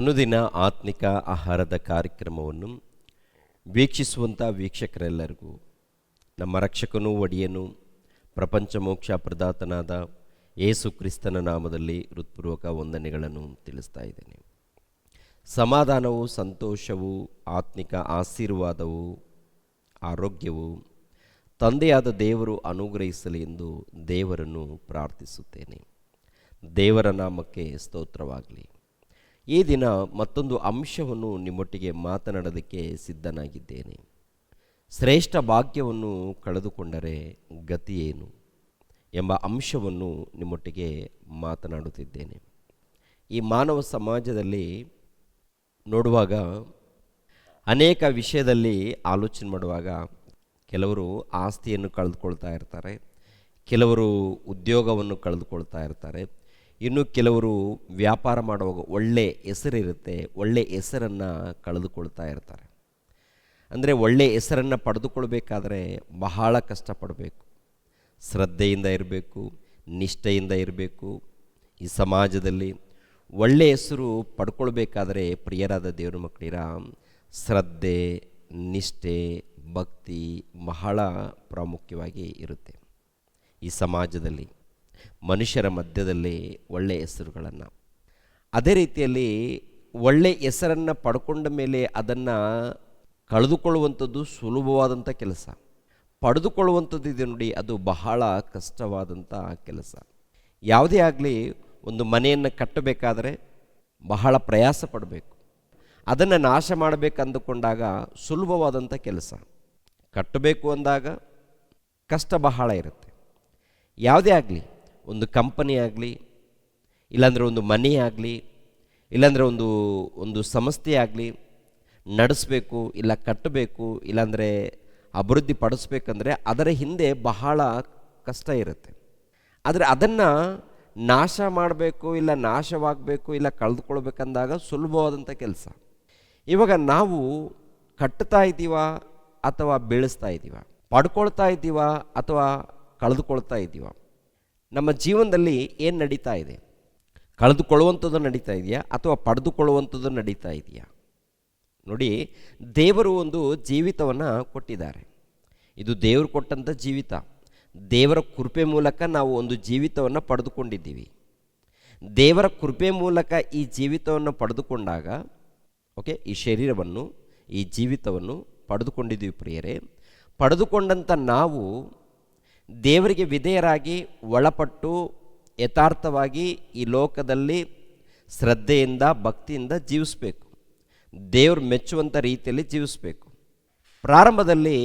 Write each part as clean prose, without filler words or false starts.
ಅನುದಿನ ಆತ್ಮಿಕ ಆಹಾರದ ಕಾರ್ಯಕ್ರಮವನ್ನು ವೀಕ್ಷಿಸುವಂಥ ವೀಕ್ಷಕರೆಲ್ಲರಿಗೂ ನಮ್ಮ ರಕ್ಷಕನೂ ಒಡೆಯನು ಪ್ರಪಂಚ ಮೋಕ್ಷ ಪ್ರದಾತನಾದ ಯೇಸು ಕ್ರಿಸ್ತನ ನಾಮದಲ್ಲಿ ಹೃತ್ಪೂರ್ವಕ ವಂದನೆಗಳನ್ನು ತಿಳಿಸ್ತಾ ಇದ್ದೇನೆ. ಸಮಾಧಾನವು, ಸಂತೋಷವು, ಆತ್ಮಿಕ ಆಶೀರ್ವಾದವು, ಆರೋಗ್ಯವು ತಂದೆಯಾದ ದೇವರು ಅನುಗ್ರಹಿಸಲಿ ಎಂದು ದೇವರನ್ನು ಪ್ರಾರ್ಥಿಸುತ್ತೇನೆ. ದೇವರ ನಾಮಕ್ಕೆ ಸ್ತೋತ್ರವಾಗಲಿ. ಈ ದಿನ ಮತ್ತೊಂದು ಅಂಶವನ್ನು ನಿಮ್ಮೊಟ್ಟಿಗೆ ಮಾತನಾಡೋದಕ್ಕೆ ಸಿದ್ಧನಾಗಿದ್ದೇನೆ. ಶ್ರೇಷ್ಠ ಭಾಗ್ಯವನ್ನು ಕಳೆದುಕೊಂಡರೆ ಗತಿಯೇನು ಎಂಬ ಅಂಶವನ್ನು ನಿಮ್ಮೊಟ್ಟಿಗೆ ಮಾತನಾಡುತ್ತಿದ್ದೇನೆ. ಈ ಮಾನವ ಸಮಾಜದಲ್ಲಿ ನೋಡುವಾಗ ಅನೇಕ ವಿಷಯದಲ್ಲಿ ಆಲೋಚನೆ ಮಾಡುವಾಗ ಕೆಲವರು ಆಸ್ತಿಯನ್ನು ಕಳೆದುಕೊಳ್ತಾ ಇರ್ತಾರೆ, ಕೆಲವರು ಉದ್ಯೋಗವನ್ನು ಕಳೆದುಕೊಳ್ತಾ ಇರ್ತಾರೆ, ಇನ್ನು ಕೆಲವರು ವ್ಯಾಪಾರ ಮಾಡುವಾಗ ಒಳ್ಳೆ ಹೆಸರಿರುತ್ತೆ, ಒಳ್ಳೆ ಹೆಸರನ್ನು ಕಳೆದುಕೊಳ್ತಾ ಇರ್ತಾರೆ. ಅಂದರೆ ಒಳ್ಳೆ ಹೆಸರನ್ನು ಪಡೆದುಕೊಳ್ಬೇಕಾದ್ರೆ ಬಹಳ ಕಷ್ಟಪಡಬೇಕು, ಶ್ರದ್ಧೆಯಿಂದ ಇರಬೇಕು, ನಿಷ್ಠೆಯಿಂದ ಇರಬೇಕು. ಈ ಸಮಾಜದಲ್ಲಿ ಒಳ್ಳೆ ಹೆಸರು ಪಡ್ಕೊಳ್ಬೇಕಾದ್ರೆ ಪ್ರಿಯರಾದ ದೇವರ ಮಕ್ಕಳಿರ ಶ್ರದ್ಧೆ, ನಿಷ್ಠೆ, ಭಕ್ತಿ ಬಹಳ ಪ್ರಾಮುಖ್ಯವಾಗಿ ಇರುತ್ತೆ. ಈ ಸಮಾಜದಲ್ಲಿ ಮನುಷ್ಯರ ಮಧ್ಯದಲ್ಲಿ ಒಳ್ಳೆಯ ಹೆಸರುಗಳನ್ನು, ಅದೇ ರೀತಿಯಲ್ಲಿ ಒಳ್ಳೆಯ ಹೆಸರನ್ನು ಪಡ್ಕೊಂಡ ಮೇಲೆ ಅದನ್ನು ಕಳೆದುಕೊಳ್ಳುವಂಥದ್ದು ಸುಲಭವಾದಂಥ ಕೆಲಸ. ಪಡೆದುಕೊಳ್ಳುವಂಥದ್ದು ಇದೆ ನೋಡಿ, ಅದು ಬಹಳ ಕಷ್ಟವಾದಂಥ ಕೆಲಸ. ಯಾವುದೇ ಆಗಲಿ ಒಂದು ಮನೆಯನ್ನು ಕಟ್ಟಬೇಕಾದರೆ ಬಹಳ ಪ್ರಯಾಸ ಪಡಬೇಕು. ಅದನ್ನು ನಾಶ ಮಾಡಬೇಕಂದುಕೊಂಡಾಗ ಸುಲಭವಾದಂಥ ಕೆಲಸ. ಕಟ್ಟಬೇಕು ಅಂದಾಗ ಕಷ್ಟ ಬಹಳ ಇರುತ್ತೆ. ಯಾವುದೇ ಆಗಲಿ, ಒಂದು ಕಂಪನಿ ಆಗಲಿ, ಇಲ್ಲಾಂದರೆ ಒಂದು ಮನೆ ಆಗಲಿ, ಇಲ್ಲಾಂದರೆ ಒಂದು ಸಂಸ್ಥೆ ಆಗಲಿ ನಡೆಸಬೇಕು, ಇಲ್ಲ ಕಟ್ಟಬೇಕು, ಇಲ್ಲಾಂದರೆ ಅಭಿವೃದ್ಧಿ ಪಡಿಸ್ಬೇಕಂದ್ರೆ ಅದರ ಹಿಂದೆ ಬಹಳ ಕಷ್ಟ ಇರುತ್ತೆ. ಆದರೆ ಅದನ್ನು ನಾಶ ಮಾಡಬೇಕು, ಇಲ್ಲ ನಾಶವಾಗಬೇಕು, ಇಲ್ಲ ಕಳೆದುಕೊಳ್ಬೇಕಂದಾಗ ಸುಲಭವಾದಂಥ ಕೆಲಸ. ಇವಾಗ ನಾವು ಕಟ್ತಾ ಇದ್ದೀವ ಅಥವಾ ಬೆಳೆಸ್ತಾ ಇದ್ದೀವ, ಪಡ್ಕೊಳ್ತಾ ಇದ್ದೀವ ಅಥವಾ ಕಳೆದುಕೊಳ್ತಾ ಇದ್ದೀವ? ನಮ್ಮ ಜೀವನದಲ್ಲಿ ಏನು ನಡೀತಾ ಇದೆ? ಕಳೆದುಕೊಳ್ಳುವಂಥದ್ದು ನಡೀತಾ ಇದೆಯಾ ಅಥವಾ ಪಡೆದುಕೊಳ್ಳುವಂಥದ್ದು ನಡೀತಾ ಇದೆಯಾ? ನೋಡಿ, ದೇವರು ಒಂದು ಜೀವಿತವನ್ನು ಕೊಟ್ಟಿದ್ದಾರೆ. ಇದು ದೇವರು ಕೊಟ್ಟಂಥ ಜೀವಿತ. ದೇವರ ಕೃಪೆ ಮೂಲಕ ನಾವು ಒಂದು ಜೀವಿತವನ್ನು ಪಡೆದುಕೊಂಡಿದ್ದೀವಿ. ದೇವರ ಕೃಪೆ ಮೂಲಕ ಈ ಜೀವಿತವನ್ನು ಪಡೆದುಕೊಂಡಾಗ ಈ ಶರೀರವನ್ನು, ಈ ಜೀವಿತವನ್ನು ಪಡೆದುಕೊಂಡಿದ್ದೀವಿ ಪ್ರಿಯರೇ. ಪಡೆದುಕೊಂಡಂಥ ನಾವು ದೇವರಿಗೆ ವಿಧೇಯರಾಗಿ ಒಳಪಟ್ಟು ಯಥಾರ್ಥವಾಗಿ ಈ ಲೋಕದಲ್ಲಿ ಶ್ರದ್ಧೆಯಿಂದ, ಭಕ್ತಿಯಿಂದ ಜೀವಿಸಬೇಕು. ದೇವರು ಮೆಚ್ಚುವಂಥ ರೀತಿಯಲ್ಲಿ ಜೀವಿಸಬೇಕು. ಪ್ರಾರಂಭದಲ್ಲಿ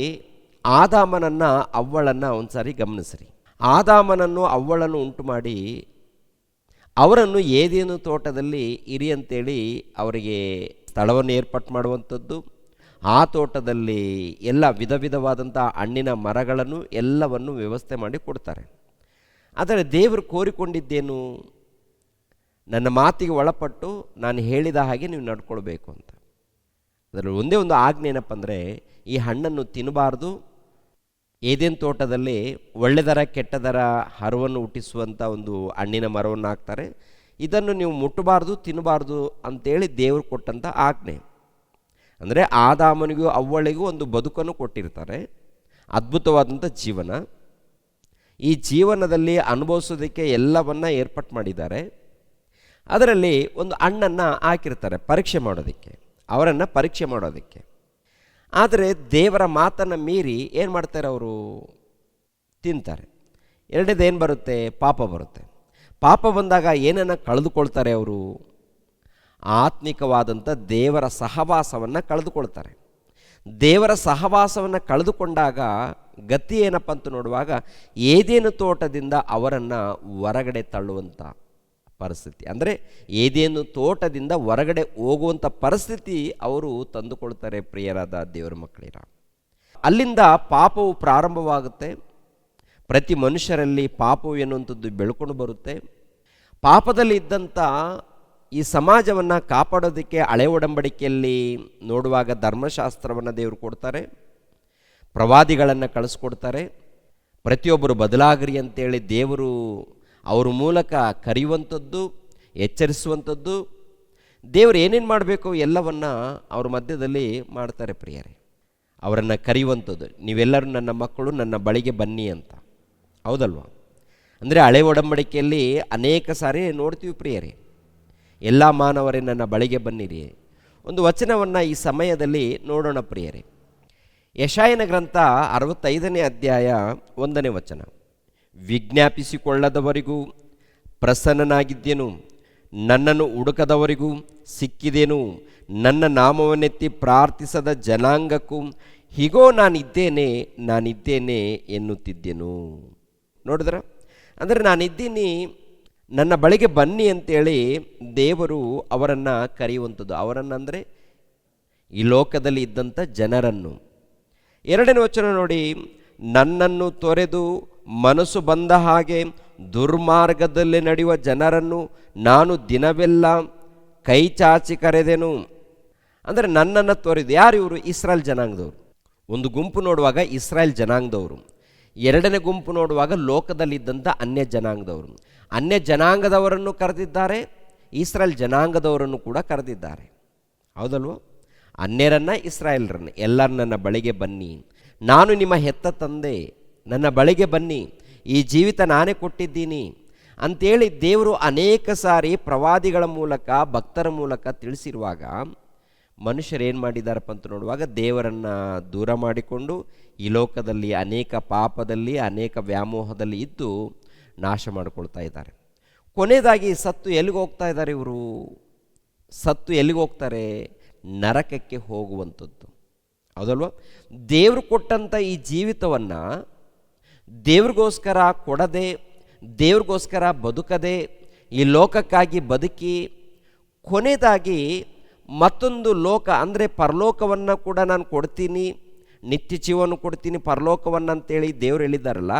ಆದಾಮನನ್ನು, ಅವ್ವಳನ್ನು ಒಂದು ಸಾರಿ ಗಮನಿಸ್ರಿ. ಆದಾಮನನ್ನು, ಅವ್ವಳನ್ನು ಉಂಟು ಮಾಡಿ ಅವರನ್ನು ಏದೇನು ತೋಟದಲ್ಲಿ ಇರಿ ಅಂತೇಳಿ ಅವರಿಗೆ ಸ್ಥಳವನ್ನು ಏರ್ಪಾಟು ಮಾಡುವಂಥದ್ದು. ಆ ತೋಟದಲ್ಲಿ ಎಲ್ಲ ವಿಧ ವಿಧವಾದಂಥ ಹಣ್ಣಿನ ಮರಗಳನ್ನು ಎಲ್ಲವನ್ನು ವ್ಯವಸ್ಥೆ ಮಾಡಿ ಕೊಡ್ತಾರೆ. ಆದರೆ ದೇವರು ಕೋರಿಕೊಂಡಿದ್ದೇನು? ನನ್ನ ಮಾತಿಗೆ ಒಳಪಟ್ಟು ನಾನು ಹೇಳಿದ ಹಾಗೆ ನೀವು ನಡ್ಕೊಳ್ಬೇಕು ಅಂತ. ಅದರಲ್ಲಿ ಒಂದೇ ಒಂದು ಆಜ್ಞೆ ಏನಪ್ಪ ಅಂದರೆ, ಈ ಹಣ್ಣನ್ನು ತಿನ್ನಬಾರ್ದು. ಏದೇನು ತೋಟದಲ್ಲಿ ಒಳ್ಳೆದರ ಕೆಟ್ಟದರ ಹರವನ್ನು ಹುಟ್ಟಿಸುವಂಥ ಒಂದು ಹಣ್ಣಿನ ಮರವನ್ನು ಹಾಕ್ತಾರೆ, ಇದನ್ನು ನೀವು ಮುಟ್ಟಬಾರ್ದು, ತಿನ್ನಬಾರ್ದು ಅಂತೇಳಿ ದೇವರು ಕೊಟ್ಟಂಥ ಆಜ್ಞೆ. ಅಂದರೆ ಆದಾಮನಿಗೂ ಅವ್ವಳಿಗೂ ಒಂದು ಬದುಕನ್ನು ಕೊಟ್ಟಿರ್ತಾರೆ, ಅದ್ಭುತವಾದಂಥ ಜೀವನ. ಈ ಜೀವನದಲ್ಲಿ ಅನುಭವಿಸೋದಕ್ಕೆ ಎಲ್ಲವನ್ನ ಏರ್ಪಾಟ್ ಮಾಡಿದ್ದಾರೆ. ಅದರಲ್ಲಿ ಒಂದು ಹಣ್ಣನ್ನು ಹಾಕಿರ್ತಾರೆ ಪರೀಕ್ಷೆ ಮಾಡೋದಕ್ಕೆ, ಅವರನ್ನು ಪರೀಕ್ಷೆ ಮಾಡೋದಕ್ಕೆ. ಆದರೆ ದೇವರ ಮಾತನ್ನು ಮೀರಿ ಏನು ಮಾಡ್ತಾರೆ? ಅವರು ತಿಂತಾರೆ. ಎರಡನೇದು ಏನು ಬರುತ್ತೆ? ಪಾಪ ಬರುತ್ತೆ. ಪಾಪ ಬಂದಾಗ ಏನನ್ನು ಕಳೆದುಕೊಳ್ತಾರೆ ಅವರು? ಆತ್ಮಿಕವಾದಂಥ ದೇವರ ಸಹವಾಸವನ್ನು ಕಳೆದುಕೊಳ್ತಾರೆ. ದೇವರ ಸಹವಾಸವನ್ನು ಕಳೆದುಕೊಂಡಾಗ ಗತಿ ಏನಪ್ಪ ಅಂತ ನೋಡುವಾಗ ಏದೇನು ತೋಟದಿಂದ ಅವರನ್ನು ಹೊರಗಡೆ ತಳ್ಳುವಂಥ ಪರಿಸ್ಥಿತಿ. ಅಂದರೆ ಏದೇನು ತೋಟದಿಂದ ಹೊರಗಡೆ ಹೋಗುವಂಥ ಪರಿಸ್ಥಿತಿ ಅವರು ತಂದುಕೊಳ್ತಾರೆ ಪ್ರಿಯರಾದ ದೇವರ ಮಕ್ಕಳಿರ. ಅಲ್ಲಿಂದ ಪಾಪವು ಪ್ರಾರಂಭವಾಗುತ್ತೆ. ಪ್ರತಿ ಮನುಷ್ಯರಲ್ಲಿ ಪಾಪವು ಎನ್ನುವಂಥದ್ದು ಬೆಳ್ಕೊಂಡು ಬರುತ್ತೆ. ಪಾಪದಲ್ಲಿ ಇದ್ದಂಥ ಈ ಸಮಾಜವನ್ನು ಕಾಪಾಡೋದಕ್ಕೆ ಹಳೆ ಒಡಂಬಡಿಕೆಯಲ್ಲಿ ನೋಡುವಾಗ ಧರ್ಮಶಾಸ್ತ್ರವನ್ನು ದೇವರು ಕೊಡ್ತಾರೆ, ಪ್ರವಾದಿಗಳನ್ನು ಕಳಿಸ್ಕೊಡ್ತಾರೆ. ಪ್ರತಿಯೊಬ್ಬರು ಬದಲಾಗ್ರಿ ಅಂತೇಳಿ ದೇವರು ಅವ್ರ ಮೂಲಕ ಕರೆಯುವಂಥದ್ದು, ಎಚ್ಚರಿಸುವಂಥದ್ದು. ದೇವರು ಏನೇನು ಮಾಡಬೇಕು ಎಲ್ಲವನ್ನ ಅವ್ರ ಮಧ್ಯದಲ್ಲಿ ಮಾಡ್ತಾರೆ ಪ್ರಿಯರೇ. ಅವರನ್ನು ಕರೆಯುವಂಥದ್ದು, ನೀವೆಲ್ಲರೂ ನನ್ನ ಮಕ್ಕಳು ನನ್ನ ಬಳಿಗೆ ಬನ್ನಿ ಅಂತ, ಹೌದಲ್ವ? ಅಂದರೆ ಹಳೆ ಒಡಂಬಡಿಕೆಯಲ್ಲಿ ಅನೇಕ ಸಾರಿ ನೋಡ್ತೀವಿ ಪ್ರಿಯರೇ, ಎಲ್ಲ ಮಾನವರೇ ನನ್ನ ಬಳಿಗೆ ಬನ್ನಿರಿ. ಒಂದು ವಚನವನ್ನು ಈ ಸಮಯದಲ್ಲಿ ನೋಡೋಣ ಪ್ರಿಯರೇ. ಯೆಶಾಯನ ಗ್ರಂಥ 65ನೇ ಅಧ್ಯಾಯ 1ನೇ ವಚನ. ವಿಜ್ಞಾಪಿಸಿಕೊಳ್ಳದವರಿಗೂ ಪ್ರಸನ್ನನಾಗಿದ್ದೇನು, ನನ್ನನ್ನು ಹುಡುಕದವರಿಗೂ ಸಿಕ್ಕಿದೆನು, ನನ್ನ ನಾಮವನ್ನೆತ್ತಿ ಪ್ರಾರ್ಥಿಸದ ಜನಾಂಗಕ್ಕೂ ಹೀಗೋ ನಾನಿದ್ದೇನೆ ಎನ್ನುತ್ತಿದ್ದೆನು. ನೋಡಿದ್ರ? ಅಂದರೆ ನಾನಿದ್ದೀನಿ, ನನ್ನ ಬಳಿಗೆ ಬನ್ನಿ ಅಂತೇಳಿ ದೇವರು ಅವರನ್ನು ಕರೆಯುವಂಥದ್ದು. ಅವರನ್ನಂದರೆ ಈ ಲೋಕದಲ್ಲಿ ಇದ್ದಂಥ ಜನರನ್ನು. 2ನೇ ವಚನ ನೋಡಿ, ನನ್ನನ್ನು ತೊರೆದು ಮನಸ್ಸು ಬಂದ ಹಾಗೆ ದುರ್ಮಾರ್ಗದಲ್ಲಿ ನಡೆಯುವ ಜನರನ್ನು ನಾನು ದಿನವೆಲ್ಲ ಕೈ ಚಾಚಿ ಕರೆದೆನು. ಅಂದರೆ ನನ್ನನ್ನು ತೊರೆದು, ಯಾರು ಇವರು? ಇಸ್ರಾಯೇಲ್ ಜನಾಂಗದವರು. ಒಂದು ಗುಂಪು ನೋಡುವಾಗ ಇಸ್ರಾಯೇಲ್ ಜನಾಂಗದವರು, 2ನೇ ಗುಂಪು ನೋಡುವಾಗ ಲೋಕದಲ್ಲಿದ್ದಂಥ ಅನ್ಯ ಜನಾಂಗದವರು. ಅನ್ಯ ಜನಾಂಗದವರನ್ನು ಕರೆದಿದ್ದಾರೆ, ಇಸ್ರಾಯೇಲ್ ಜನಾಂಗದವರನ್ನು ಕೂಡ ಕರೆದಿದ್ದಾರೆ, ಹೌದಲ್ವ? ಅನ್ಯರನ್ನು ಇಸ್ರಾಯೇಲ್ರನ್ನು ಎಲ್ಲರೂ ನನ್ನ ಬಳಿಗೆ ಬನ್ನಿ, ನಾನು ನಿಮ್ಮ ಹೆತ್ತ ತಂದೆ, ನನ್ನ ಬಳಿಗೆ ಬನ್ನಿ, ಈ ಜೀವಿತ ನಾನೇ ಕೊಟ್ಟಿದ್ದೀನಿ ಅಂಥೇಳಿ ದೇವರು ಅನೇಕ ಸಾರಿ ಪ್ರವಾದಿಗಳ ಮೂಲಕ ಭಕ್ತರ ಮೂಲಕ ತಿಳಿಸಿರುವಾಗ ಮನುಷ್ಯರು ಏನು ಮಾಡಿದ್ದಾರಪ್ಪ ಅಂತ ನೋಡುವಾಗ ದೇವರನ್ನು ದೂರ ಮಾಡಿಕೊಂಡು ಈ ಲೋಕದಲ್ಲಿ ಅನೇಕ ಪಾಪದಲ್ಲಿ ಅನೇಕ ವ್ಯಾಮೋಹದಲ್ಲಿ ಇದ್ದು ನಾಶ ಮಾಡಿಕೊಳ್ತಾ ಇದ್ದಾರೆ. ಕೊನೆಯದಾಗಿ ಸತ್ತು ಎಲ್ಲಿಗೆ ಹೋಗ್ತಾ ಇದ್ದಾರೆ ಇವರು? ಸತ್ತು ಎಲ್ಲಿಗೆ ಹೋಗ್ತಾರೆ? ನರಕಕ್ಕೆ ಹೋಗುವಂಥದ್ದು, ಹೌದಲ್ವ? ದೇವರು ಕೊಟ್ಟಂಥ ಈ ಜೀವಿತವನ್ನು ದೇವ್ರಿಗೋಸ್ಕರ ಕೊಡದೆ, ದೇವ್ರಿಗೋಸ್ಕರ ಬದುಕದೆ, ಈ ಲೋಕಕ್ಕಾಗಿ ಬದುಕಿ ಕೊನೆಯದಾಗಿ ಮತ್ತೊಂದು ಲೋಕ ಅಂದರೆ ಪರಲೋಕವನ್ನು ಕೂಡ ನಾನು ಕೊಡ್ತೀನಿ, ನಿತ್ಯ ಜೀವನ ಕೊಡ್ತೀನಿ ಪರಲೋಕವನ್ನು ಅಂತೇಳಿ ದೇವರು ಹೇಳಿದ್ದಾರಲ್ಲ,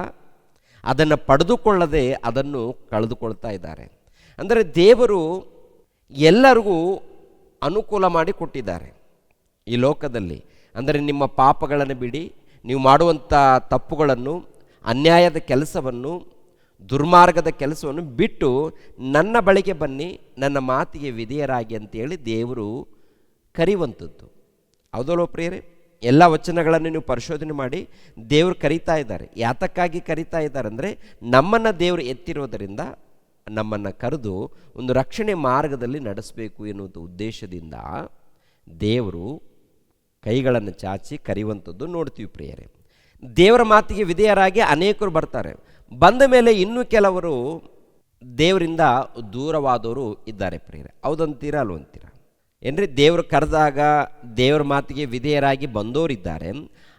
ಅದನ್ನು ಪಡೆದುಕೊಳ್ಳದೆ ಅದನ್ನು ಕಳೆದುಕೊಳ್ತಾ ಇದ್ದಾರೆ. ಅಂದರೆ ದೇವರು ಎಲ್ಲರಿಗೂ ಅನುಕೂಲ ಮಾಡಿ ಕೊಟ್ಟಿದ್ದಾರೆ ಈ ಲೋಕದಲ್ಲಿ. ಅಂದರೆ ನಿಮ್ಮ ಪಾಪಗಳನ್ನು ಬಿಡಿ, ನೀವು ಮಾಡುವಂಥ ತಪ್ಪುಗಳನ್ನು, ಅನ್ಯಾಯದ ಕೆಲಸವನ್ನು, ದುರ್ಮಾರ್ಗದ ಕೆಲಸವನ್ನು ಬಿಟ್ಟು ನನ್ನ ಬಳಿಗೆ ಬನ್ನಿ, ನನ್ನ ಮಾತಿಗೆ ವಿಧೇಯರಾಗಿ ಅಂತೇಳಿ ದೇವರು ಕರೆಯುವಂಥದ್ದು, ಹೌದಲ್ವ ಪ್ರಿಯರೇ? ಎಲ್ಲ ವಚನಗಳನ್ನು ನೀವು ಪರಿಶೋಧನೆ ಮಾಡಿ ದೇವರು ಕರೀತಾ ಇದ್ದಾರೆ. ಯಾತಕ್ಕಾಗಿ ಕರೀತಾ ಇದ್ದಾರೆ ಅಂದರೆ ನಮ್ಮನ್ನು ದೇವರು ಎತ್ತಿರೋದರಿಂದ ನಮ್ಮನ್ನು ಕರೆದು ಒಂದು ರಕ್ಷಣೆ ಮಾರ್ಗದಲ್ಲಿ ನಡೆಸಬೇಕು ಎನ್ನುವಂಥ ಉದ್ದೇಶದಿಂದ ದೇವರು ಕೈಗಳನ್ನು ಚಾಚಿ ಕರೆಯುವಂಥದ್ದು ನೋಡ್ತೀವಿ ಪ್ರಿಯರೇ. ದೇವರ ಮಾತಿಗೆ ವಿಧೇಯರಾಗಿ ಅನೇಕರು ಬರ್ತಾರೆ. ಬಂದ ಮೇಲೆ ಇನ್ನೂ ಕೆಲವರು ದೇವರಿಂದ ದೂರವಾದವರು ಇದ್ದಾರೆ ಪ್ರಿಯರೇ. ಹೌದಂತೀರಾ ಅಲ್ವಂತೀರಾ? ಏನ್ರಿ? ದೇವರು ಕರೆದಾಗ ದೇವರ ಮಾತಿಗೆ ವಿಧೇಯರಾಗಿ ಬಂದವರಿದ್ದಾರೆ.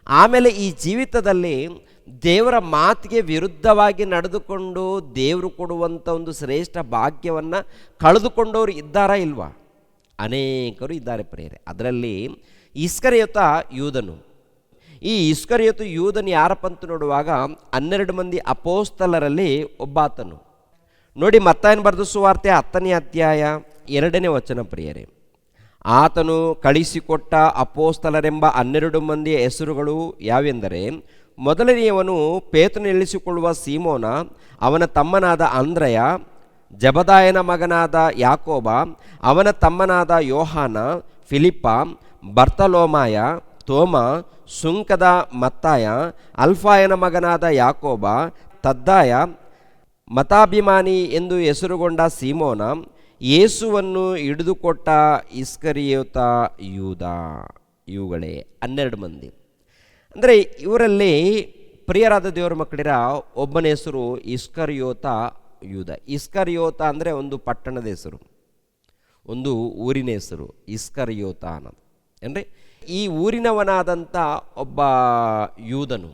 ಆಮೇಲೆ ಈ ಜೀವಿತದಲ್ಲಿ ದೇವರ ಮಾತಿಗೆ ವಿರುದ್ಧವಾಗಿ ನಡೆದುಕೊಂಡು ದೇವರು ಕೊಡುವಂಥ ಒಂದು ಶ್ರೇಷ್ಠ ಭಾಗ್ಯವನ್ನು ಕಳೆದುಕೊಂಡವರು ಇದ್ದಾರಾ ಇಲ್ವಾ? ಅನೇಕರು ಇದ್ದಾರೆ ಪ್ರಿಯರೇ. ಅದರಲ್ಲಿ ಇಸ್ಕರಿಯೋತ ಯೂದನು. ಈ ಇಸ್ಕರಿಯೋತ ಯೂದನು ಯಾರಪ್ಪ ಅಂತ ನೋಡುವಾಗ 12 ಮಂದಿ ಅಪೋಸ್ತಲರಲ್ಲಿ ಒಬ್ಬಾತನು. ನೋಡಿ, ಮತ್ತಾಯನ ಬರೆದ ಸುವಾರ್ತೆ 10ನೇ ಅಧ್ಯಾಯ 2ನೇ ವಚನ ಪ್ರಿಯರೇ. ಆತನು ಕಳಿಸಿಕೊಟ್ಟ ಅಪೋಸ್ತಲರೆಂಬ 12 ಮಂದಿಯ ಹೆಸರುಗಳು ಯಾವೆಂದರೆ, ಮೊದಲನೆಯವನು ಪೇತ್ರನು ಎನಿಸಿಕೊಳ್ಳುವ ಸೀಮೋನ, ಅವನ ತಮ್ಮನಾದ ಅಂದ್ರೆಯ, ಜಬದಾಯನ ಮಗನಾದ ಯಾಕೋಬ, ಅವನ ತಮ್ಮನಾದ ಯೋಹಾನ, ಫಿಲಿಪ್ಪ, ಬರ್ತಲೋಮಾಯ, ತೋಮ, ಸುಂಕದ ಮತ್ತಾಯ, ಅಲ್ಫಾಯನ ಮಗನಾದ ಯಾಕೋಬ, ತದ್ದಾಯ, ಮತಾಭಿಮಾನಿ ಎಂದು ಹೆಸರುಗೊಂಡ ಸೀಮೋನ, ಯೇಸುವನ್ನು ಹಿಡಿದುಕೊಟ್ಟ ಇಸ್ಕರಿಯೋತ ಯೂದ. ಇವುಗಳೇ 12 ಮಂದಿ. ಅಂದರೆ ಇವರಲ್ಲಿ ಪ್ರಿಯರಾದ ದೇವರ ಮಕ್ಕಳಿರ ಒಬ್ಬನ ಹೆಸರು ಇಸ್ಕರಿಯೋತ ಯೂದ. ಇಸ್ಕರಿಯೋತ ಅಂದರೆ ಒಂದು ಪಟ್ಟಣದ ಹೆಸರು, ಒಂದು ಊರಿನ ಹೆಸರು ಇಸ್ಕರಿಯೋತ ಅನ್ನೋದು. ಅಂದರೆ ಈ ಊರಿನವನಾದಂಥ ಒಬ್ಬ ಯೂದನು,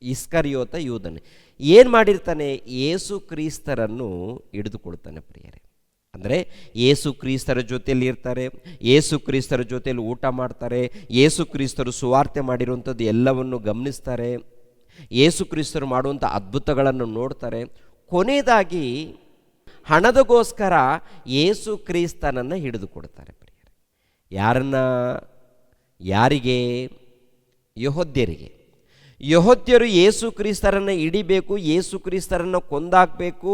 ಇಸ್ಕರಿಯೋತ ಯೂದನು ಏನು ಮಾಡಿರ್ತಾನೆ? ಯೇಸು ಕ್ರಿಸ್ತರನ್ನು ಹಿಡಿದುಕೊಳ್ತಾನೆ ಪ್ರಿಯರೇ. ಅಂದರೆ ಯೇಸು ಕ್ರಿಸ್ತರ ಜೊತೆಯಲ್ಲಿ ಇರ್ತಾರೆ, ಯೇಸು ಕ್ರಿಸ್ತರ ಜೊತೆಯಲ್ಲಿ ಊಟ ಮಾಡ್ತಾರೆ, ಯೇಸು ಕ್ರಿಸ್ತರು ಸುವಾರ್ತೆ ಮಾಡಿರುವಂಥದ್ದು ಎಲ್ಲವನ್ನು ಗಮನಿಸ್ತಾರೆ, ಯೇಸು ಕ್ರಿಸ್ತರು ಮಾಡುವಂಥ ಅದ್ಭುತಗಳನ್ನು ನೋಡ್ತಾರೆ. ಕೊನೆಯದಾಗಿ ಹಣದಗೋಸ್ಕರ ಯೇಸು ಕ್ರಿಸ್ತನನ್ನು ಹಿಡಿದುಕೊಡ್ತಾರೆ ಪ್ರಿಯರೇ. ಯಾರಿಗೆ? ಯೆಹೂದ್ಯರಿಗೆ. ಯೆಹೂದ್ಯರು ಯೇಸು ಕ್ರಿಸ್ತರನ್ನು ಹಿಡಿಬೇಕು, ಯೇಸು ಕ್ರಿಸ್ತರನ್ನು ಕೊಂದಾಕಬೇಕು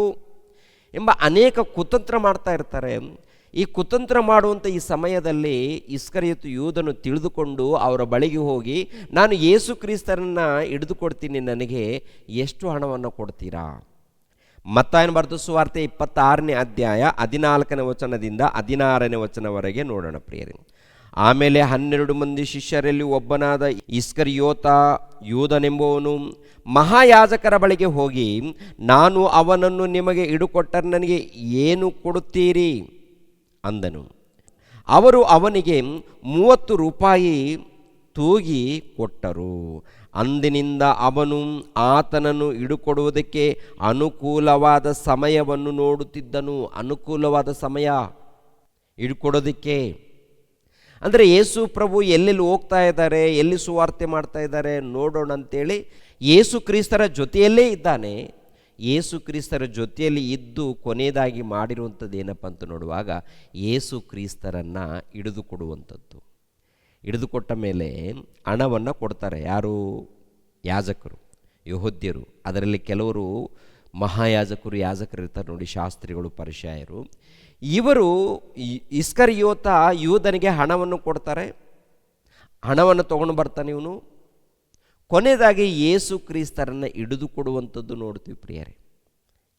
ಎಂಬ ಅನೇಕ ಕುತಂತ್ರ ಮಾಡ್ತಾ ಇರ್ತಾರೆ. ಈ ಕುತಂತ್ರ ಮಾಡುವಂಥ ಈ ಸಮಯದಲ್ಲಿ ಇಸ್ಕರಿಯೋತ ಯೂದನು ತಿಳಿದುಕೊಂಡು ಅವರ ಬಳಿಗೆ ಹೋಗಿ, ನಾನು ಯೇಸು ಕ್ರಿಸ್ತರನ್ನು ಹಿಡಿದುಕೊಡ್ತೀನಿ, ನನಗೆ ಎಷ್ಟು ಹಣವನ್ನು ಕೊಡ್ತೀರಾ? ಮತ್ತಾಯನ ಬರೆದ ಸುವಾರ್ತೆ 26ನೇ ಅಧ್ಯಾಯ 14ನೇ ವಚನದಿಂದ 16ನೇ ವಚನವರೆಗೆ ನೋಡೋಣ ಪ್ರಿಯರೇ. ಆಮೇಲೆ 12 ಮಂದಿ ಶಿಷ್ಯರಲ್ಲಿ ಒಬ್ಬನಾದ ಇಸ್ಕರಿಯೋತ ಯೂದನೆಂಬುವನು ಮಹಾಯಾಜಕರ ಬಳಿಗೆ ಹೋಗಿ, ನಾನು ಅವನನ್ನು ನಿಮಗೆ ಹಿಡುಕೊಟ್ಟರೆ ನನಗೆ ಏನು ಕೊಡುತ್ತೀರಿ ಅಂದನು. ಅವರು ಅವನಿಗೆ 30 ರೂಪಾಯಿ ತೂಗಿ ಕೊಟ್ಟರು. ಅಂದಿನಿಂದ ಅವನು ಆತನನ್ನು ಹಿಡುಕೊಡುವುದಕ್ಕೆ ಅನುಕೂಲವಾದ ಸಮಯವನ್ನು ನೋಡುತ್ತಿದ್ದನು. ಅನುಕೂಲವಾದ ಸಮಯ ಹಿಡ್ಕೊಡೋದಕ್ಕೆ ಅಂದರೆ ಯೇಸು ಪ್ರಭು ಎಲ್ಲೆಲ್ಲಿ ಹೋಗ್ತಾ ಇದ್ದಾರೆ, ಎಲ್ಲಿ ಸುವಾರ್ತೆ ಮಾಡ್ತಾ ಇದ್ದಾರೆ ನೋಡೋಣ ಅಂತೇಳಿ ಯೇಸು ಕ್ರಿಸ್ತರ ಜೊತೆಯಲ್ಲೇ ಇದ್ದಾನೆ. ಯೇಸು ಕ್ರಿಸ್ತರ ಜೊತೆಯಲ್ಲಿ ಇದ್ದು ಕೊನೆಯದಾಗಿ ಮಾಡಿರುವಂಥದ್ದು ಏನಪ್ಪ ಅಂತ ನೋಡುವಾಗ, ಯೇಸು ಕ್ರಿಸ್ತರನ್ನು ಹಿಡಿದುಕೊಡುವಂಥದ್ದು. ಹಿಡಿದುಕೊಟ್ಟ ಮೇಲೆ ಹಣವನ್ನು ಕೊಡ್ತಾರೆ. ಯಾರು? ಯಾಜಕರು, ಯೆಹೂದ್ಯರು. ಅದರಲ್ಲಿ ಕೆಲವರು ಮಹಾಯಾಜಕರು, ಯಾಜಕರು ಇರ್ತಾರೆ ನೋಡಿ, ಶಾಸ್ತ್ರಿಗಳು, ಪರಿಸಯ್ಯರು. ಇವರು ಇಸ್ಕರಿಯೋತ ಯೂದನಿಗೆ ಹಣವನ್ನು ಕೊಡ್ತಾರೆ. ಹಣವನ್ನು ತೊಗೊಂಡು ಬರ್ತಾನೆ ಇವನು. ಕೊನೆಯದಾಗಿ ಯೇಸು ಕ್ರಿಸ್ತರನ್ನು ಹಿಡಿದುಕೊಡುವಂಥದ್ದು ನೋಡ್ತೀವಿ ಪ್ರಿಯರೇ.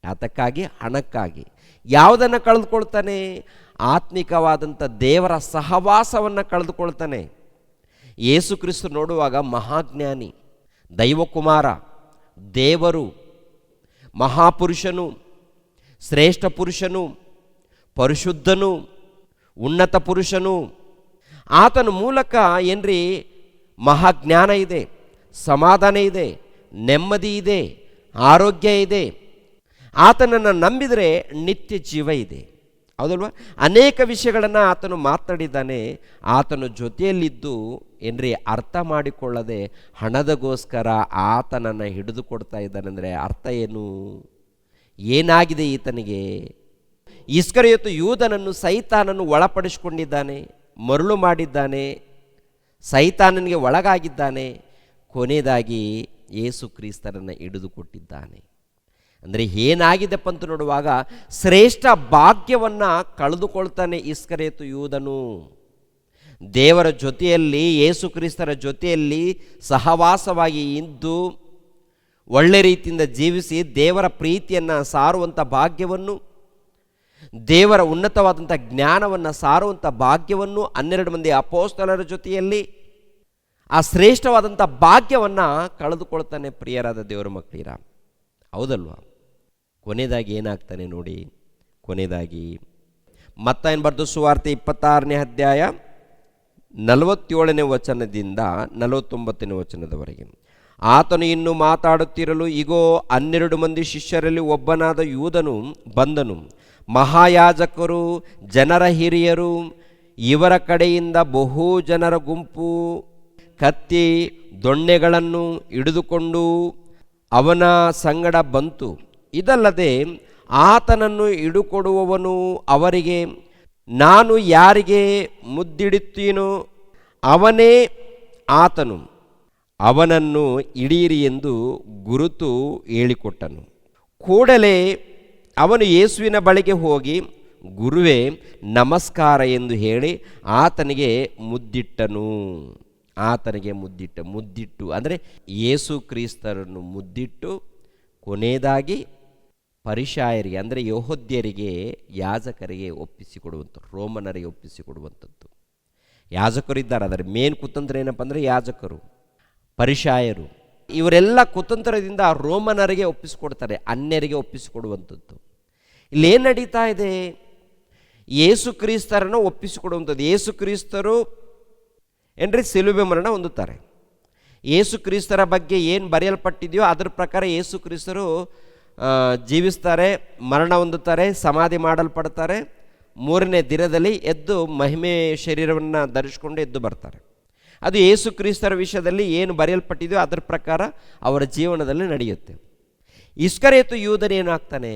ಯಾತಕ್ಕಾಗಿ? ಹಣಕ್ಕಾಗಿ. ಯಾವುದನ್ನು ಕಳೆದುಕೊಳ್ತಾನೆ? ಆತ್ಮಿಕವಾದಂಥ ದೇವರ ಸಹವಾಸವನ್ನು ಕಳೆದುಕೊಳ್ತಾನೆ. ಯೇಸು ಕ್ರಿಸ್ತ ನೋಡುವಾಗ ಮಹಾಜ್ಞಾನಿ, ದೈವಕುಮಾರ, ದೇವರು, ಮಹಾಪುರುಷನು, ಶ್ರೇಷ್ಠ ಪುರುಷನು, ಪರಿಶುದ್ಧನು, ಉನ್ನತ ಪುರುಷನು. ಆತನ ಮೂಲಕ ಏನ್ರಿ ಮಹಾಜ್ಞಾನ ಇದೆ, ಸಮಾಧಾನ ಇದೆ, ನೆಮ್ಮದಿ ಇದೆ, ಆರೋಗ್ಯ ಇದೆ. ಆತನನ್ನು ನಂಬಿದರೆ ನಿತ್ಯ ಜೀವ ಇದೆ. ಹೌದಲ್ವ? ಅನೇಕ ವಿಷಯಗಳನ್ನು ಆತನು ಮಾತಾಡಿದ್ದಾನೆ. ಆತನ ಜೊತೆಯಲ್ಲಿದ್ದು ಏನ್ರಿ ಅರ್ಥ ಮಾಡಿಕೊಳ್ಳದೆ ಹಣದಗೋಸ್ಕರ ಆತನನ್ನು ಹಿಡಿದುಕೊಡ್ತಾ ಇದ್ದಾನೆ. ಅಂದರೆ ಅರ್ಥ ಏನು? ಏನಾಗಿದೆ ಈತನಿಗೆ? ಇಸ್ಕರಿಯೋತ ಯೂದನನ್ನು ಸೈತಾನನ್ನು ಒಳಪಡಿಸಿಕೊಂಡಿದ್ದಾನೆ, ಮರುಳು ಮಾಡಿದ್ದಾನೆ, ಸೈತಾನನಿಗೆ ಒಳಗಾಗಿದ್ದಾನೆ. ಕೊನೆಯದಾಗಿ ಯೇಸು ಕ್ರಿಸ್ತರನ್ನು ಹಿಡಿದುಕೊಟ್ಟಿದ್ದಾನೆ. ಅಂದರೆ ಏನಾಗಿದೆಪ್ಪ ಅಂತ ನೋಡುವಾಗ ಶ್ರೇಷ್ಠ ಭಾಗ್ಯವನ್ನು ಕಳೆದುಕೊಳ್ತಾನೆ ಇಸ್ಕರಿಯೋತ ಯೂದನು. ದೇವರ ಜೊತೆಯಲ್ಲಿ, ಯೇಸು ಕ್ರಿಸ್ತರ ಜೊತೆಯಲ್ಲಿ ಸಹವಾಸವಾಗಿ ಇದ್ದು ಒಳ್ಳೆ ರೀತಿಯಿಂದ ಜೀವಿಸಿ ದೇವರ ಪ್ರೀತಿಯನ್ನು ಸಾರುವಂಥ ಭಾಗ್ಯವನ್ನು, ದೇವರ ಉನ್ನತವಾದಂಥ ಜ್ಞಾನವನ್ನು ಸಾರುವಂಥ ಭಾಗ್ಯವನ್ನು 12 ಮಂದಿ ಅಪೊಸ್ತಲರ ಜೊತೆಯಲ್ಲಿ ಆ ಶ್ರೇಷ್ಠವಾದಂಥ ಭಾಗ್ಯವನ್ನು ಕಳೆದುಕೊಳ್ತಾನೆ ಪ್ರಿಯರಾದ ದೇವರ ಮಕ್ಕಳಿರ. ಹೌದಲ್ವಾ? ಕೊನೆಯದಾಗಿ ಏನಾಗ್ತಾನೆ ನೋಡಿ. ಕೊನೆಯದಾಗಿ ಮತ್ತಾಯನ ಬರೆದ ಸುವಾರ್ತೆ 26ನೇ ಅಧ್ಯಾಯ 47ನೇ ವಚನದಿಂದ 49ನೇ ವಚನದವರೆಗೆ. ಆತನು ಇನ್ನು ಮಾತಾಡುತ್ತಿರಲು ಇಗೋ 12 ಮಂದಿ ಶಿಷ್ಯರಲ್ಲಿ ಒಬ್ಬನಾದ ಯೂದನು ಬಂದನು. ಮಹಾಯಾಜಕರು, ಜನರ ಹಿರಿಯರು, ಇವರ ಕಡೆಯಿಂದ ಬಹು ಜನರ ಗುಂಪು ಕತ್ತಿ ದೊಣ್ಣೆಗಳನ್ನು ಹಿಡಿದುಕೊಂಡು ಅವನ ಸಂಗಡ ಬಂತು. ಇದಲ್ಲದೆ ಆತನನ್ನು ಹಿಡುಕೊಡುವವನು ಅವರಿಗೆ, ನಾನು ಯಾರಿಗೆ ಮುದ್ದಿಡುತ್ತೀನೋ ಅವನೇ ಆತನು, ಅವನನ್ನು ಹಿಡಿಯಿರಿ ಎಂದು ಗುರುತು ಹೇಳಿಕೊಟ್ಟನು. ಕೂಡಲೇ ಅವನು ಯೇಸುವಿನ ಬಳಿಗೆ ಹೋಗಿ, ಗುರುವೇ ನಮಸ್ಕಾರ ಎಂದು ಹೇಳಿ ಆತನಿಗೆ ಮುದ್ದಿಟ್ಟನು. ಆತನಿಗೆ ಮುದ್ದಿಟ್ಟು ಅಂದರೆ ಯೇಸು ಕ್ರಿಸ್ತರನ್ನು ಮುದ್ದಿಟ್ಟು ಕೊನೆಯದಾಗಿ ಪರಿಸಯ್ಯರಿಗೆ ಅಂದರೆ ಯೆಹೂದ್ಯರಿಗೆ, ಯಾಜಕರಿಗೆ ಒಪ್ಪಿಸಿಕೊಡುವಂಥದ್ದು, ರೋಮನರಿಗೆ ಒಪ್ಪಿಸಿಕೊಡುವಂಥದ್ದು. ಯಾಜಕರಿದ್ದಾರೆ, ಅದರ ಮೇನ್ ಕುತಂತ್ರ ಏನಪ್ಪ ಅಂದರೆ ಯಾಜಕರು, ಪರಿಸಯ್ಯರು. ಇವರೆಲ್ಲ ಕುತಂತ್ರದಿಂದ ರೋಮನರಿಗೆ ಒಪ್ಪಿಸಿಕೊಡ್ತಾರೆ, ಅನ್ಯರಿಗೆ ಒಪ್ಪಿಸಿಕೊಡುವಂಥದ್ದು. ಇಲ್ಲೇನು ನಡೀತಾ ಇದೆ? ಯೇಸು ಕ್ರಿಸ್ತರನ್ನು ಒಪ್ಪಿಸಿಕೊಡುವಂಥದ್ದು. ಯೇಸು ಕ್ರಿಸ್ತರು ಏನ್ರಿ ಶಿಲುಬೆ ಮರಣ ಹೊಂದುತ್ತಾರೆ. ಯೇಸು ಕ್ರಿಸ್ತರ ಬಗ್ಗೆ ಏನು ಬರೆಯಲ್ಪಟ್ಟಿದೆಯೋ ಅದರ ಪ್ರಕಾರ ಯೇಸು ಕ್ರಿಸ್ತರು ಜೀವಿಸ್ತಾರೆ, ಮರಣ ಹೊಂದುತ್ತಾರೆ, ಸಮಾಧಿ ಮಾಡಲ್ಪಡ್ತಾರೆ, 3ನೇ ದಿನದಲ್ಲಿ ಎದ್ದು ಮಹಿಮೆ ಶರೀರವನ್ನು ಧರಿಸಿಕೊಂಡು ಎದ್ದು ಬರ್ತಾರೆ. ಅದು ಯೇಸು ಕ್ರಿಸ್ತರ ವಿಷಯದಲ್ಲಿ ಏನು ಬರೆಯಲ್ಪಟ್ಟಿದೆಯೋ ಅದರ ಪ್ರಕಾರ ಅವರ ಜೀವನದಲ್ಲಿ ನಡೆಯುತ್ತೆ. ಇಸ್ಕರಿಯೋತ ಯೂದನು ಏನಾಗ್ತಾನೆ?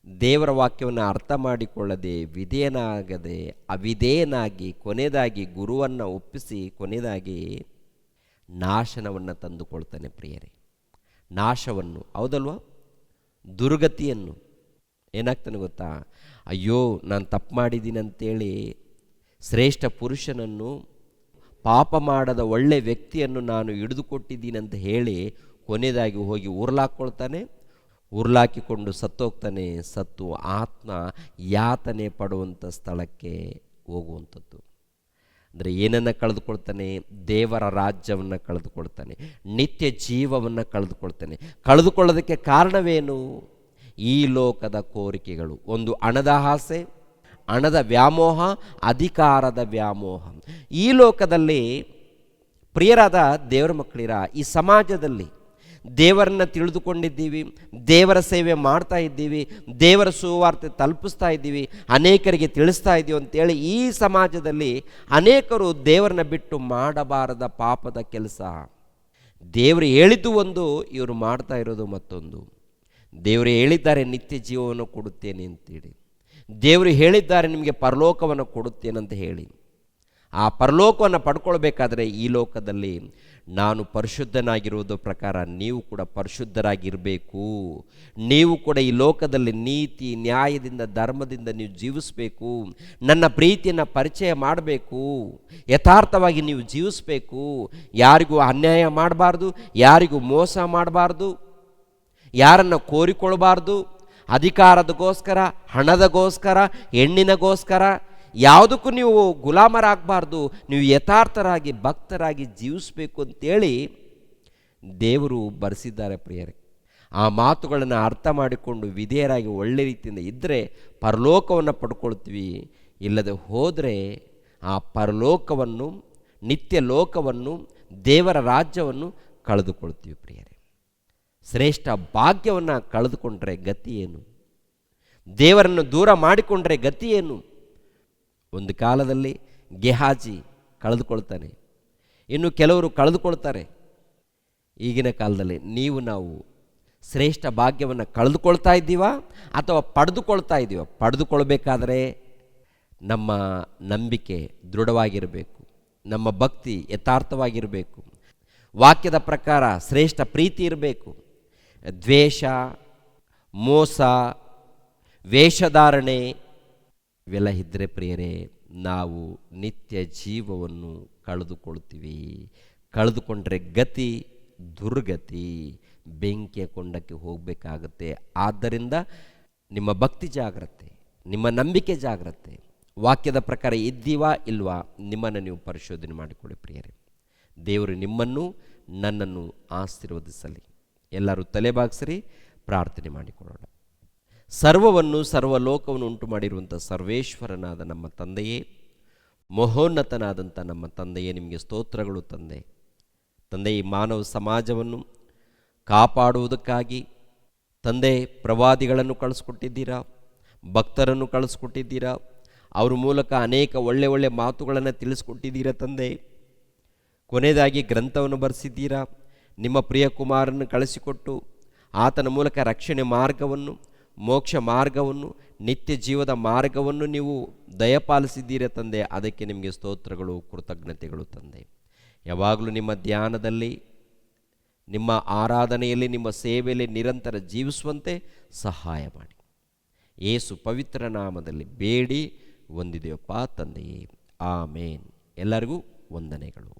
ದೇವರ ವಾಕ್ಯವನ್ನು ಅರ್ಥ ಮಾಡಿಕೊಳ್ಳದೆ, ವಿಧೇಯನಾಗದೆ, ಅವಿಧೇಯನಾಗಿ ಕೊನೆಯದಾಗಿ ಗುರುವನ್ನು ಒಪ್ಪಿಸಿ ಕೊನೆಯದಾಗಿ ನಾಶನವನ್ನು ತಂದುಕೊಳ್ತಾನೆ ಪ್ರಿಯರೇ. ನಾಶವನ್ನು, ಹೌದಲ್ವ? ದುರ್ಗತಿಯನ್ನು. ಏನಾಗ್ತಾನೆ ಗೊತ್ತಾ, ಅಯ್ಯೋ ನಾನು ತಪ್ಪು ಮಾಡಿದ್ದೀನಿ ಅಂತೇಳಿ ಶ್ರೇಷ್ಠ ಪುರುಷನನ್ನು, ಪಾಪ ಮಾಡದ ಒಳ್ಳೆ ವ್ಯಕ್ತಿಯನ್ನು ನಾನು ಹಿಡಿದುಕೊಟ್ಟಿದ್ದೀನಿ ಅಂತ ಹೇಳಿ ಕೊನೆಯದಾಗಿ ಹೋಗಿ ಉರ್ಲಾಕ್ಕೊಳ್ತಾನೆ. ಉರ್ಲಾಕಿಕೊಂಡು ಸತ್ತೋಗ್ತಾನೆ. ಸತ್ತು ಆತ್ಮ ಯಾತನೆ ಪಡುವಂಥ ಸ್ಥಳಕ್ಕೆ ಹೋಗುವಂಥದ್ದು. ಅಂದರೆ ಏನನ್ನು ಕಳೆದುಕೊಳ್ತಾನೆ? ದೇವರ ರಾಜ್ಯವನ್ನು ಕಳೆದುಕೊಳ್ತಾನೆ, ನಿತ್ಯ ಜೀವವನ್ನು ಕಳೆದುಕೊಳ್ತಾನೆ. ಕಳೆದುಕೊಳ್ಳೋದಕ್ಕೆ ಕಾರಣವೇನು? ಈ ಲೋಕದ ಕೋರಿಕೆಗಳು. ಒಂದು ಹಣದ ಆಸೆ, ಹಣದ ವ್ಯಾಮೋಹ, ಅಧಿಕಾರದ ವ್ಯಾಮೋಹ. ಈ ಲೋಕದಲ್ಲಿ ಪ್ರಿಯರಾದ ದೇವರ ಮಕ್ಕಳಿರ, ಈ ಸಮಾಜದಲ್ಲಿ ದೇವರನ್ನು ತಿಳಿದುಕೊಂಡಿದ್ದೀವಿ, ದೇವರ ಸೇವೆ ಮಾಡ್ತಾ ಇದ್ದೀವಿ, ದೇವರ ಸುವಾರ್ತೆ ತಲುಪಿಸ್ತಾ ಇದ್ದೀವಿ, ಅನೇಕರಿಗೆ ತಿಳಿಸ್ತಾ ಇದ್ದೀವಿ ಅಂತೇಳಿ ಈ ಸಮಾಜದಲ್ಲಿ ಅನೇಕರು ದೇವರನ್ನ ಬಿಟ್ಟು ಮಾಡಬಾರದ ಪಾಪದ ಕೆಲಸ. ದೇವರು ಹೇಳಿದ್ದು ಒಂದು, ಇವರು ಮಾಡ್ತಾ ಇರೋದು ಮತ್ತೊಂದು. ದೇವರು ಹೇಳಿದ್ದಾರೆ ನಿತ್ಯ ಜೀವವನ್ನು ಕೊಡುತ್ತೇನೆ ಅಂತೇಳಿ, ದೇವರು ಹೇಳಿದ್ದಾರೆ ನಿಮಗೆ ಪರಲೋಕವನ್ನು ಕೊಡುತ್ತೇನಂತ ಹೇಳಿ. ಆ ಪರಲೋಕವನ್ನು ಪಡ್ಕೊಳ್ಬೇಕಾದ್ರೆ ಈ ಲೋಕದಲ್ಲಿ ನಾನು ಪರಿಶುದ್ಧನಾಗಿರುವುದು ಪ್ರಕಾರ ನೀವು ಕೂಡ ಪರಿಶುದ್ಧರಾಗಿರಬೇಕು. ನೀವು ಕೂಡ ಈ ಲೋಕದಲ್ಲಿ ನೀತಿ ನ್ಯಾಯದಿಂದ ಧರ್ಮದಿಂದ ನೀವು ಜೀವಿಸಬೇಕು. ನನ್ನ ಪ್ರೀತಿಯನ್ನು ಪರಿಚಯ ಮಾಡಬೇಕು. ಯಥಾರ್ಥವಾಗಿ ನೀವು ಜೀವಿಸಬೇಕು. ಯಾರಿಗೂ ಅನ್ಯಾಯ ಮಾಡಬಾರ್ದು, ಯಾರಿಗೂ ಮೋಸ ಮಾಡಬಾರ್ದು, ಯಾರನ್ನು ಕೋರಿಕೊಳ್ಬಾರ್ದು. ಅಧಿಕಾರದಗೋಸ್ಕರ, ಹಣದಗೋಸ್ಕರ, ಹೆಣ್ಣಿನಗೋಸ್ಕರ ಯಾವುದಕ್ಕೂ ನೀವು ಗುಲಾಮರಾಗಬಾರ್ದು. ನೀವು ಯಥಾರ್ಥರಾಗಿ ಭಕ್ತರಾಗಿ ಜೀವಿಸಬೇಕು ಅಂತೇಳಿ ದೇವರು ಬರೆಸಿದ್ದಾರೆ ಪ್ರಿಯರೇ. ಆ ಮಾತುಗಳನ್ನು ಅರ್ಥ ಮಾಡಿಕೊಂಡು ವಿಧೇಯರಾಗಿ ಒಳ್ಳೆ ರೀತಿಯಿಂದ ಇದ್ದರೆ ಪರಲೋಕವನ್ನು ಪಡ್ಕೊಳ್ತೀವಿ. ಇಲ್ಲದೆ ಹೋದರೆ ಆ ಪರಲೋಕವನ್ನು, ನಿತ್ಯ ಲೋಕವನ್ನು, ದೇವರ ರಾಜ್ಯವನ್ನು ಕಳೆದುಕೊಳ್ತೀವಿ ಪ್ರಿಯರೇ. ಶ್ರೇಷ್ಠ ಭಾಗ್ಯವನ್ನು ಕಳೆದುಕೊಂಡ್ರೆ ಗತಿ ಏನು? ದೇವರನ್ನು ದೂರ ಮಾಡಿಕೊಂಡ್ರೆ ಗತಿ ಏನು? ಒಂದು ಕಾಲದಲ್ಲಿ ಗೆಹಾಜಿ ಕಳೆದುಕೊಳ್ತಾನೆ, ಇನ್ನು ಕೆಲವರು ಕಳೆದುಕೊಳ್ತಾರೆ. ಈಗಿನ ಕಾಲದಲ್ಲಿ ನೀವು ನಾವು ಶ್ರೇಷ್ಠ ಭಾಗ್ಯವನ್ನು ಕಳೆದುಕೊಳ್ತಾ ಇದ್ದೀವಾ ಅಥವಾ ಪಡೆದುಕೊಳ್ತಾ ಇದ್ದೀವ? ಪಡೆದುಕೊಳ್ಬೇಕಾದ್ರೆ ನಮ್ಮ ನಂಬಿಕೆ ದೃಢವಾಗಿರಬೇಕು, ನಮ್ಮ ಭಕ್ತಿ ಯಥಾರ್ಥವಾಗಿರಬೇಕು, ವಾಕ್ಯದ ಪ್ರಕಾರ ಶ್ರೇಷ್ಠ ಪ್ರೀತಿ ಇರಬೇಕು. ದ್ವೇಷ, ಮೋಸ, ವೇಷಧಾರಣೆ ಇವೆಲ್ಲ ಇದ್ದರೆ ಪ್ರಿಯರೇ ನಾವು ನಿತ್ಯ ಜೀವವನ್ನು ಕಳೆದುಕೊಳ್ತೀವಿ. ಕಳೆದುಕೊಂಡ್ರೆ ಗತಿ ದುರ್ಗತಿ, ಬೆಂಕಿಯ ಕೊಂಡಕ್ಕೆ ಹೋಗಬೇಕಾಗತ್ತೆ. ಆದ್ದರಿಂದ ನಿಮ್ಮ ಭಕ್ತಿ ಜಾಗ್ರತೆ, ನಿಮ್ಮ ನಂಬಿಕೆ ಜಾಗ್ರತೆ, ವಾಕ್ಯದ ಪ್ರಕಾರ ಇದ್ದೀವಾ ಇಲ್ವಾ ನಿಮ್ಮನ್ನು ನೀವು ಪರಿಶೋಧನೆ ಮಾಡಿಕೊಳ್ಳಿ ಪ್ರಿಯರೇ. ದೇವರು ನಿಮ್ಮನ್ನು ನನ್ನನ್ನು ಆಶೀರ್ವದಿಸಲಿ. ಎಲ್ಲರೂ ತಲೆಬಾಗಿಸಿರಿ, ಪ್ರಾರ್ಥನೆ ಮಾಡಿಕೊಳ್ಳೋಣ. ಸರ್ವವನ್ನು ಸರ್ವಲೋಕವನ್ನು ಉಂಟು ಮಾಡಿರುವಂಥ ಸರ್ವೇಶ್ವರನಾದ ನಮ್ಮ ತಂದೆಯೇ, ಮಹೋನ್ನತನಾದಂಥ ನಮ್ಮ ತಂದೆಯೇ, ನಿಮಗೆ ಸ್ತೋತ್ರಗಳು ತಂದೆ. ತಂದೆ, ಈ ಮಾನವ ಸಮಾಜವನ್ನು ಕಾಪಾಡುವುದಕ್ಕಾಗಿ ತಂದೆ ಪ್ರವಾದಿಗಳನ್ನು ಕಳಿಸ್ಕೊಟ್ಟಿದ್ದೀರಾ, ಭಕ್ತರನ್ನು ಕಳಿಸ್ಕೊಟ್ಟಿದ್ದೀರಾ, ಅವ್ರ ಮೂಲಕ ಅನೇಕ ಒಳ್ಳೆ ಒಳ್ಳೆ ಮಾತುಗಳನ್ನು ತಿಳಿಸ್ಕೊಟ್ಟಿದ್ದೀರಾ ತಂದೆ. ಕೊನೆಯದಾಗಿ ಗ್ರಂಥವನ್ನು ಬರೆಸಿದ್ದೀರಾ. ನಿಮ್ಮ ಪ್ರಿಯ ಕುಮಾರನ್ನು ಕಳಿಸಿಕೊಟ್ಟು ಆತನ ಮೂಲಕ ರಕ್ಷಣೆ ಮಾರ್ಗವನ್ನು, ಮೋಕ್ಷ ಮಾರ್ಗವನ್ನು, ನಿತ್ಯ ಜೀವದ ಮಾರ್ಗವನ್ನು ನೀವು ದಯಪಾಲಿಸಿದ್ದೀರ ತಂದೆ. ಅದಕ್ಕೆ ನಿಮಗೆ ಸ್ತೋತ್ರಗಳು, ಕೃತಜ್ಞತೆಗಳು ತಂದೆ. ಯಾವಾಗಲೂ ನಿಮ್ಮ ಧ್ಯಾನದಲ್ಲಿ, ನಿಮ್ಮ ಆರಾಧನೆಯಲ್ಲಿ, ನಿಮ್ಮ ಸೇವೆಯಲ್ಲಿ ನಿರಂತರ ಜೀವಿಸುವಂತೆ ಸಹಾಯ ಮಾಡಿ. ಯೇಸು ಪವಿತ್ರ ನಾಮದಲ್ಲಿ ಬೇಡಿ ಹೊಂದಿದೆಯಪ್ಪ ತಂದೆಯೇ, ಆಮೇನ್. ಎಲ್ಲರಿಗೂ ವಂದನೆಗಳು.